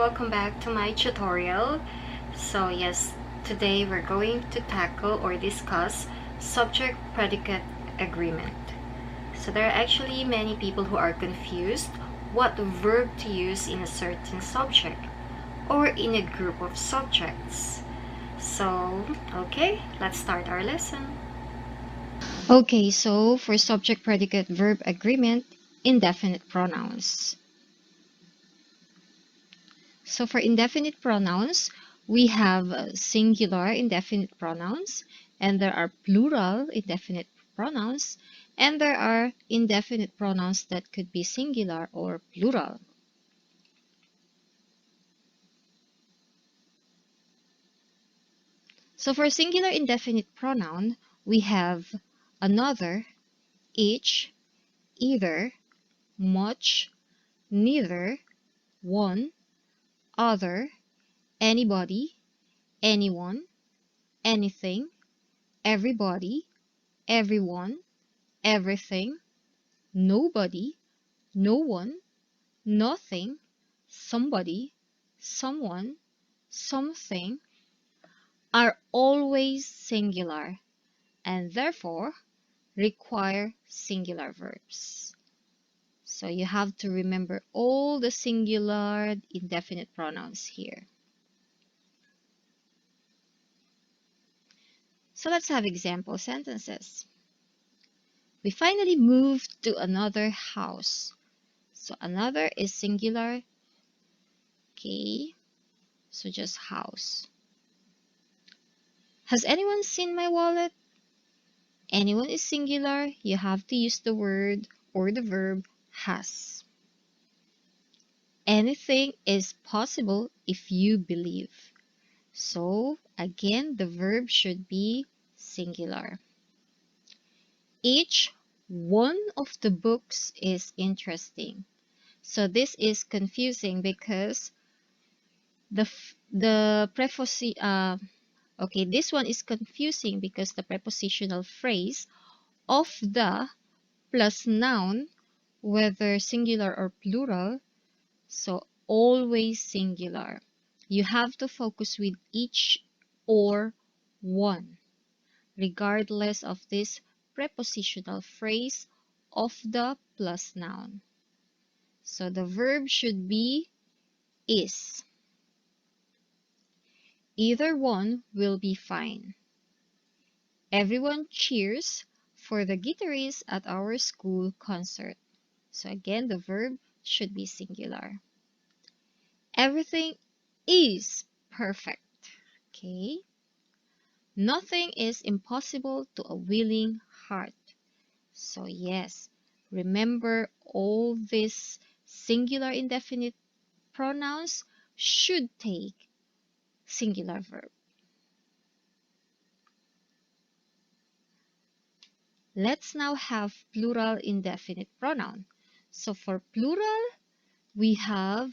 welcome back to my tutorial. So yes, today we're going to tackle or discuss subject-predicate agreement. So there are actually many people who are confused what verb to use in a certain subject or in a group of subjects. So, okay, let's start our lesson. Okay, so for subject-predicate verb agreement, indefinite pronouns. So for indefinite pronouns, we have singular indefinite pronouns, and there are plural indefinite pronouns, and there are indefinite pronouns that could be singular or plural. So for singular indefinite pronoun, we have another, each, either, much, neither, one, other, anybody, anyone, anything, everybody, everyone, everything, nobody, no one, nothing, somebody, someone, something are always singular and therefore require singular verbs. So you have to remember all the singular indefinite pronouns here. So let's have example sentences. We finally moved to another house. So another is singular. Okay, so just house. Has anyone seen my wallet? Anyone is singular. You have to use the word or the verb has. Anything is possible if you believe. So again, the verb should be singular. Each one of the books is interesting. So this is confusing because the preposition. Okay, this one is confusing because the prepositional phrase of the plus noun, whether singular or plural, so always singular. You have to focus with each or one, regardless of this prepositional phrase of the plus noun. So the verb should be is. Either one will be fine. Everyone cheers for the guitarist at our school concert. So again, the verb should be singular. Everything is perfect. Okay. Nothing is impossible to a willing heart. So yes, remember all these singular indefinite pronouns should take singular verb. Let's now have plural indefinite pronoun. So for plural, we have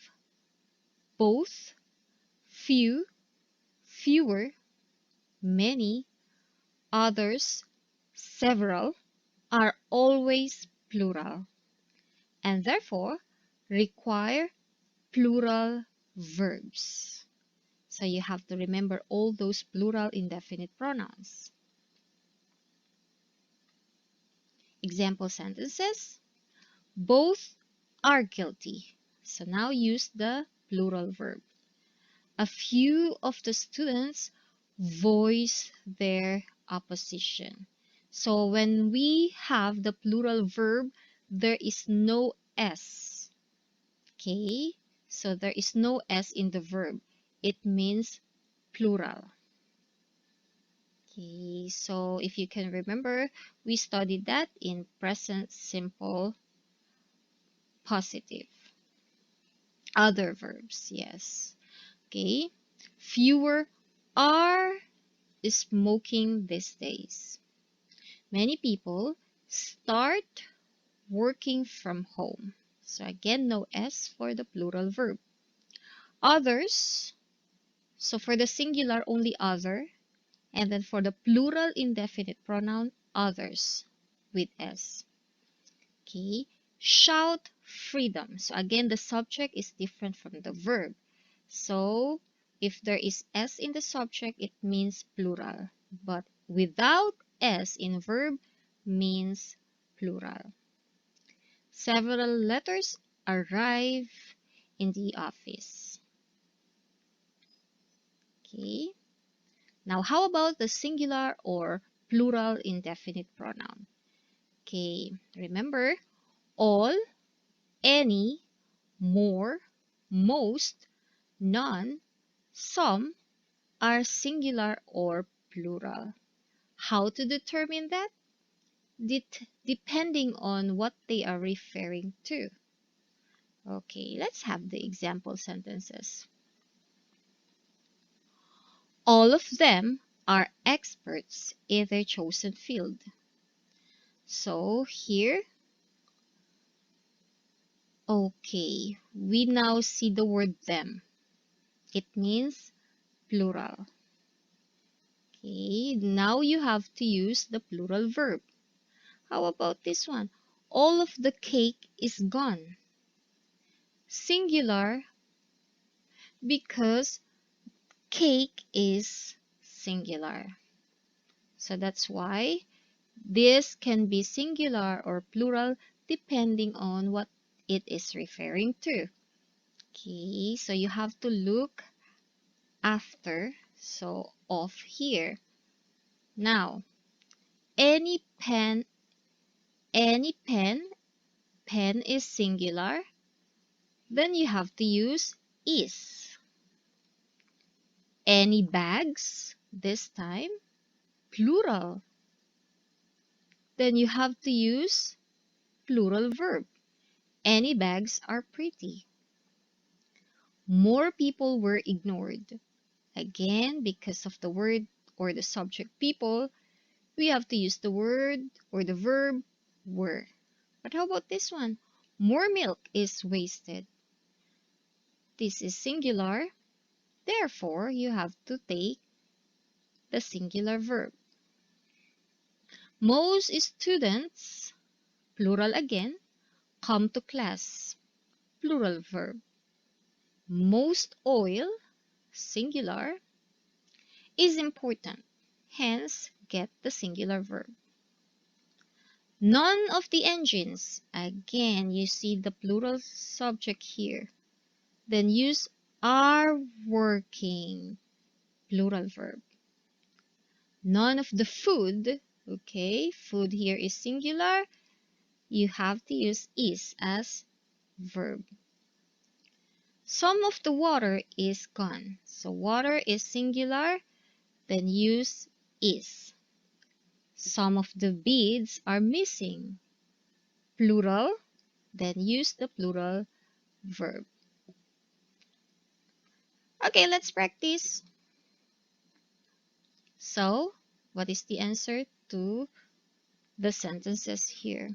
both, few, fewer, many, others, several are always plural and therefore require plural verbs. So you have to remember all those plural indefinite pronouns. Example sentences. Both are guilty. So now use the plural verb. A few of the students voice their opposition. So when we have the plural verb, there is no S. Okay? So there is no S in the verb. It means plural. Okay, so if you can remember, we studied that in present simple positive. Other verbs, yes. Okay, fewer are smoking these days. Many people start working from home. So again, no S for the plural verb. Others, so for the singular, only other. And then for the plural indefinite pronoun, others with S. Okay. Shout freedom. So again, the subject is different from the verb. So if there is S in the subject, it means plural. But without S in verb means plural. Several letters arrive in the office. Okay. Now, how about the singular or plural indefinite pronoun? Okay. Remember, all, any, more, most, none, some are singular or plural. How to determine that? Depending on what they are referring to. Okay, let's have the example sentences. All of them are experts in their chosen field. So here, okay, we now see the word them. It means plural. Okay, now you have to use the plural verb. How about this one? All of the cake is gone. Singular because cake is singular. So that's why this can be singular or plural depending on what it is referring to. Okay, so you have to look after, so off here. Now, any pen, any pen, pen is singular, then you have to use is. Any bags, this time, plural. Then you have to use plural verb. Any bags are pretty. More people were ignored. Again, because of the word or the subject people, we have to use the word or the verb were. But how about this one? More milk is wasted. This is singular, therefore you have to take the singular verb. Most students, plural again, come to class, plural verb. Most oil, singular, is important, hence get the singular verb. None of the engines, again you see the plural subject here. Then use are working, plural verb. None of the food, okay, food here is singular, you have to use is as verb. Some of the water is gone, so water is singular, then use is. Some of the beads are missing, plural, then use the plural verb. Okay, let's practice. So, what is the answer to the sentences here?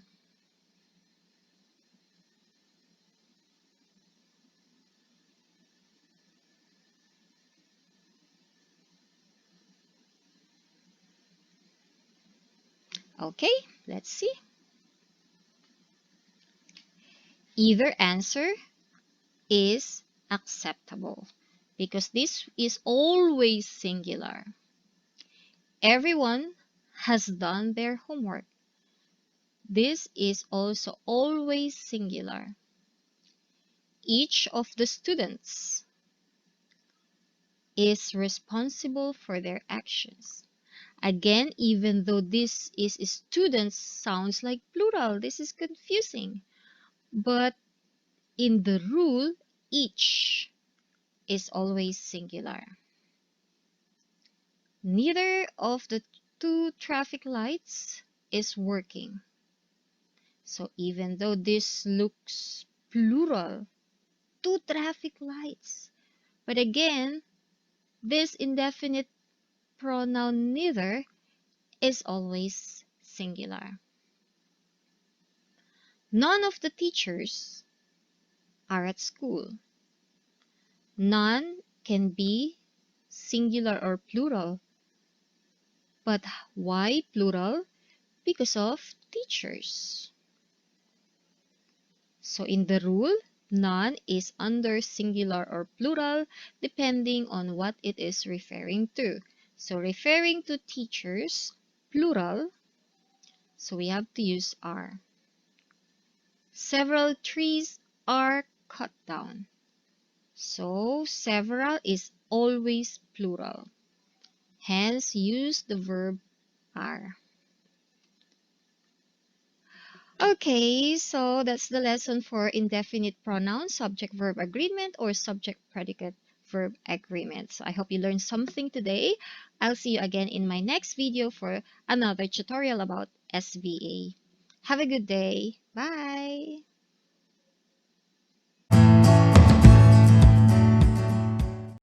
Okay, let's see. Either answer is acceptable because this is always singular. Everyone has done their homework. This is also always singular. Each of the students is responsible for their actions. Again, even though this is students sounds like plural, this is confusing. But in the rule, each is always singular. Neither of the two traffic lights is working. So even though this looks plural, two traffic lights. But again, this indefinite pronoun neither is always singular. None of the teachers are at school. None can be singular or plural. But why plural? Because of teachers. So in the rule, None is under singular or plural depending on what it is referring to. So referring to teachers, plural, so we have to use are. Several trees are cut down. So several is always plural. Hence use the verb are. Okay, so that's the lesson for indefinite pronoun, subject-verb agreement, or subject-predicate verb agreement. So I hope you learned something today. I'll see you again in my next video for another tutorial about SVA. Have a good day. Bye!